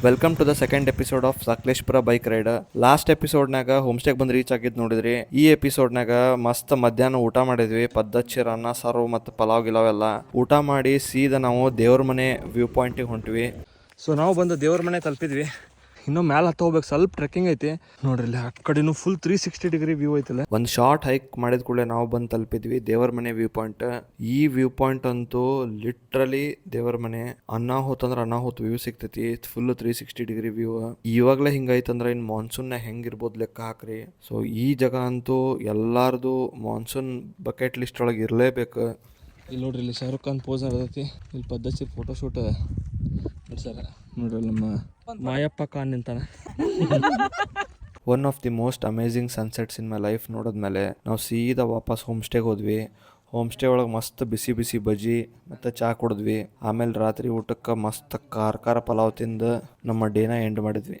Welcome to the second episode of Sakleshpur bike ride. Last ಎಪಿಸೋಡ್ನಾಗ home ಸ್ಟೇಗೆ ಬಂದು reach ಆಗಿದ್ ನೋಡಿದ್ರಿ. ಈ ಎಪಿಸೋಡ್ನಾಗ ಮಸ್ತ್ ಮಧ್ಯಾಹ್ನ ಊಟ ಮಾಡಿದ್ವಿ. ಪದ್ದಚ್ಚಿರ ಅನ್ನ ಸಾರು ಮತ್ತು ಪಲಾವ್ ಗಿಲಾವ್ ಎಲ್ಲ ಊಟ ಮಾಡಿ ಸೀದಾ ನಾವು ದೇವ್ರ ಮನೆ ವ್ಯೂ ಪಾಯಿಂಟಿಗೆ ಹೊಂಟಿವಿ. ಸೊ ನಾವು ಬಂದು ದೇವ್ರ ಮನೆ ತಲುಪಿದ್ವಿ. ಇನ್ನೂ ಮ್ಯಾಲೆ ಹತ್ತ ಹೋಗ್ಬೇಕು, ಸ್ವಲ್ಪ ಟ್ರೆಕ್ಕಿಂಗ್ ಐತಿ ನೋಡ್ರಿ. ಆ ಕಡೆನೂ ಫುಲ್ 360 ಡಿಗ್ರಿ ವ್ಯೂ ಐತಲ್ಲ. ಒಂದು ಶಾರ್ಟ್ ಹೈಕ್ ಮಾಡಿದ ಕೂಡಲೇ ನಾವು ಬಂದು ತಲುಪಿದ್ವಿ ದೇವರ ಮನೆ ವ್ಯೂ ಪಾಯಿಂಟ್. ಈ ವ್ಯೂ ಪಾಯಿಂಟ್ ಅಂತೂ ಲಿಟ್ರಲಿ ದೇವರ ಮನೆ. ಅನ್ನಾಹುತ್ ಅಂದ್ರೆ ಅನ್ನಾಹುತ್ ವ್ಯೂ ಸಿಗ್ತೈತಿ. Full 360 degree view. ಇವಾಗಲೇ ಹಿಂಗೈತಂದ್ರೆ ಇನ್ನು ಮಾನ್ಸೂನ್ ಹೆಂಗಿರ್ಬೋದು ಲೆಕ್ಕ ಹಾಕ್ರಿ. ಸೊ ಈ ಜಾಗ ಅಂತೂ ಎಲ್ಲಾರ್ದು ಮಾನ್ಸೂನ್ ಬಕೆಟ್ ಲಿಸ್ಟ್ ಒಳಗೆ ಇರಲೇಬೇಕು. ಇಲ್ಲಿ ನೋಡ್ರಿ, ಇಲ್ಲಿ ಶಾರುಖ್ ಖಾನ್ ಪೋಸ್ ನಡೆದೈತಿ. ಇಲ್ಲಿ ಪದ್ಧತಿ ಫೋಟೋ ಶೂಟ್ ಸರ್ ನೋಡ್ರಿ, ನಮ್ಮ ಮಾಯಪ್ಪ ಖಾನ್ ನಿಂತಾನೆ. One of the most amazing sunsets in my life ನೋಡಿದ್ಮೇಲೆ ನಾವು ಸೀದಾ ವಾಪಸ್ ಹೋಮ್ ಸ್ಟೇಗೆ ಹೋದ್ವಿ. ಹೋಮ್ ಸ್ಟೇ ಒಳಗೆ ಮಸ್ತ್ ಬಿಸಿ ಬಿಸಿ ಬಜ್ಜಿ ಮತ್ತು ಚಹಾ ಕುಡಿದ್ವಿ. ಆಮೇಲೆ ರಾತ್ರಿ ಊಟಕ್ಕೆ ಮಸ್ತ್ ಖಾರ ಪಲಾವ್ ತಿಂದು ನಮ್ಮ ಡೇನ ಎಂಡ್ ಮಾಡಿದ್ವಿ.